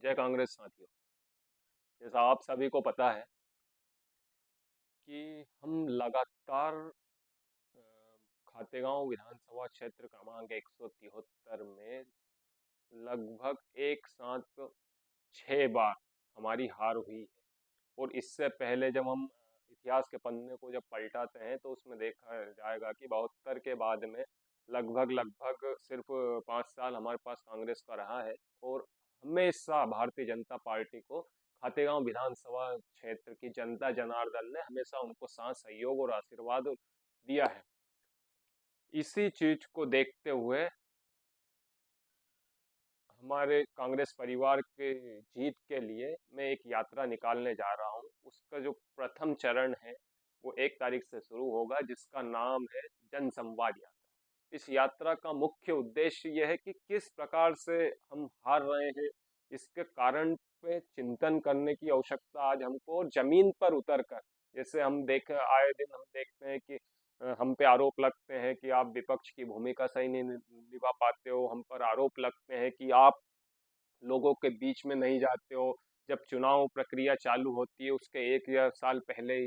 जय कांग्रेस साथियों। जैसा आप सभी को पता है कि हम लगातार अ, खातेगांव विधानसभा क्षेत्र क्रमांक 173 में लगभग एक साथ 6 बार हमारी हार हुई है। और इससे पहले जब हम इतिहास के पन्ने को जब पलटाते हैं तो उसमें देखा जाएगा कि 72 के बाद में लगभग लगभग सिर्फ 5 साल हमारे पास कांग्रेस का रहा है। और हमेशा भारतीय जनता पार्टी को खातेगांव विधानसभा क्षेत्र की जनता जनार्दन ने हमेशा उनको साथ सहयोग और आशीर्वाद दिया है। इसी चीज को देखते हुए हमारे कांग्रेस परिवार के जीत के लिए मैं एक यात्रा निकालने जा रहा हूँ। उसका जो प्रथम चरण है वो 1 तारीख से शुरू होगा, जिसका नाम है जन संवाद यात्रा। इस यात्रा का मुख्य उद्देश्य यह है कि किस प्रकार से हम हार रहे हैं, इसके कारण पे चिंतन करने की आवश्यकता आज हमको, और जमीन पर उतर कर, जैसे हम देख आए दिन हम देखते हैं कि हम पे आरोप लगते हैं कि आप विपक्ष की भूमिका सही नहीं निभा पाते हो, हम पर आरोप लगते हैं कि आप लोगों के बीच में नहीं जाते हो। जब चुनाव प्रक्रिया चालू होती है उसके 1 या साल पहले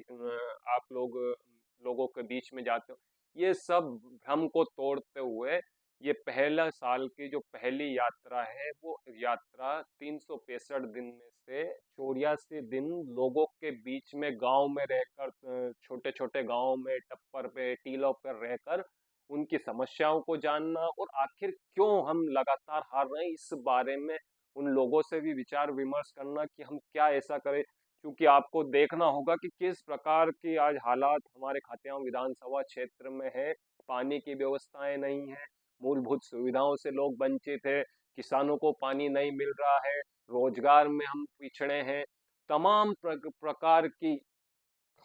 आप लोगों के बीच में जाते हो। ये सब भ्रम को तोड़ते हुए ये पहला साल की जो पहली यात्रा है वो यात्रा 365 दिन में से 84 दिन लोगों के बीच में गांव में रहकर, छोटे छोटे गांव में टप्पर पे टीलों पर रहकर उनकी समस्याओं को जानना, और आखिर क्यों हम लगातार हार रहे हैं इस बारे में उन लोगों से भी विचार विमर्श करना कि हम क्या ऐसा करें। क्योंकि आपको देखना होगा कि किस प्रकार की आज हालात हमारे खातेगांव विधानसभा क्षेत्र में है। पानी की व्यवस्थाएं नहीं है, मूलभूत सुविधाओं से लोग वंचित है, किसानों को पानी नहीं मिल रहा है, रोजगार में हम पिछड़े हैं। तमाम प्रकार की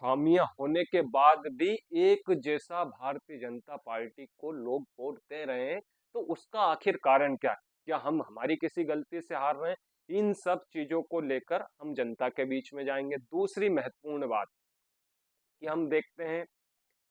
खामियां होने के बाद भी एक जैसा भारतीय जनता पार्टी को लोग वोट दे रहे हैं। तो उसका आखिर कारण क्या है? क्या हम हमारी किसी गलती से हार रहे हैं? इन सब चीजों को लेकर हम जनता के बीच में जाएंगे। दूसरी महत्वपूर्ण बात कि हम देखते हैं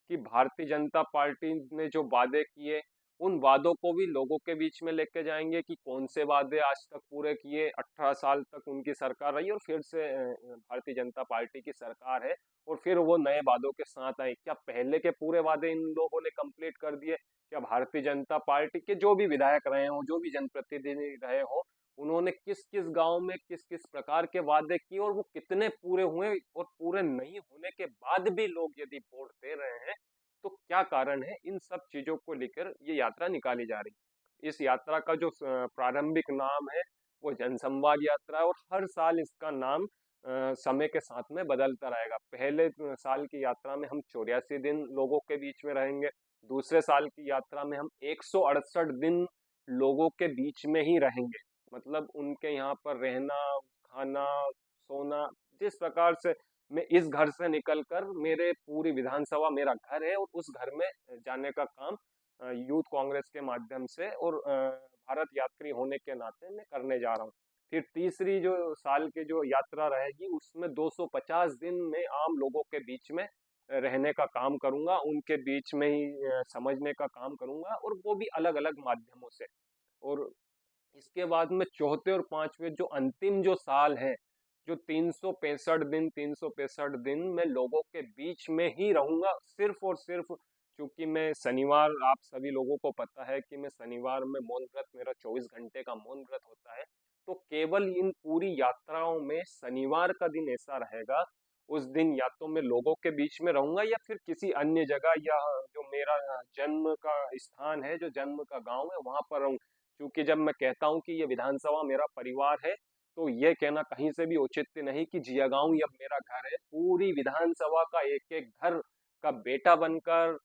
कि भारतीय जनता पार्टी ने जो वादे किए उन वादों को भी लोगों के बीच में लेके जाएंगे कि कौन से वादे आज तक पूरे किए। 18 साल तक उनकी सरकार रही और फिर से भारतीय जनता पार्टी की सरकार है, और फिर वो नए वादों के साथ आई। क्या पहले के पूरे वादे इन लोगों ने कंप्लीट कर दिए? क्या भारतीय जनता पार्टी के जो भी विधायक रहे हों, जो भी जनप्रतिनिधि रहे हों, उन्होंने किस किस गांव में किस किस प्रकार के वादे किए और वो कितने पूरे हुए? और पूरे नहीं होने के बाद भी लोग यदि वोट दे रहे हैं तो क्या कारण है? इन सब चीजों को लेकर ये यात्रा निकाली जा रही है। इस यात्रा का जो प्रारंभिक नाम है वो जनसंवाद यात्रा है, और हर साल इसका नाम समय के साथ में बदलता रहेगा। पहले साल की यात्रा में हम 84 दिन लोगों के बीच में रहेंगे। दूसरे साल की यात्रा में हम 168 दिन लोगों के बीच में ही रहेंगे। मतलब उनके यहाँ पर रहना, खाना, सोना, जिस प्रकार से मैं इस घर से निकलकर, मेरे पूरी विधानसभा मेरा घर है और उस घर में जाने का काम यूथ कांग्रेस के माध्यम से और भारत यात्री होने के नाते मैं करने जा रहा हूँ। फिर तीसरी जो साल की जो यात्रा रहेगी उसमें 250 दिन में आम लोगों के बीच में रहने का काम करूंगा, उनके बीच में ही समझने का काम करूंगा, और वो भी अलग अलग माध्यमों से। और इसके बाद में चौथे और पांचवे जो अंतिम जो साल है, जो 365 दिन मैं लोगों के बीच में ही रहूंगा, सिर्फ और सिर्फ। क्योंकि मैं शनिवार, आप सभी लोगों को पता है कि मैं शनिवार में मौन व्रत, मेरा 24 घंटे का मौन व्रत होता है। तो केवल इन पूरी यात्राओं में शनिवार का दिन ऐसा रहेगा, उस दिन या तो मैं लोगों के बीच में रहूंगा या फिर किसी अन्य जगह, या जो मेरा जन्म का स्थान है, जो जन्म का गांव है, वहां पर रहूंगा। क्योंकि जब मैं कहता हूँ कि ये विधानसभा मेरा परिवार है, तो ये कहना कहीं से भी औचित्य नहीं कि जियागांव ही अब मेरा घर है। पूरी विधानसभा का एक एक घर का बेटा बनकर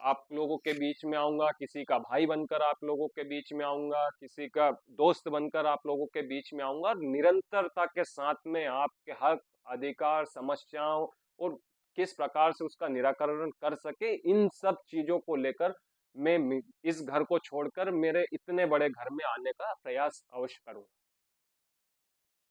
आप लोगों के बीच में आऊंगा, किसी का भाई बनकर आप लोगों के बीच में आऊंगा, किसी का दोस्त बनकर आप लोगों के बीच में आऊंगा। निरंतरता के साथ में आपके हक, अधिकार, समस्याओं और किस प्रकार से उसका निराकरण कर सके, इन सब चीजों को लेकर मैं इस घर को छोड़कर मेरे इतने बड़े घर में आने का प्रयास अवश्य करूंगा।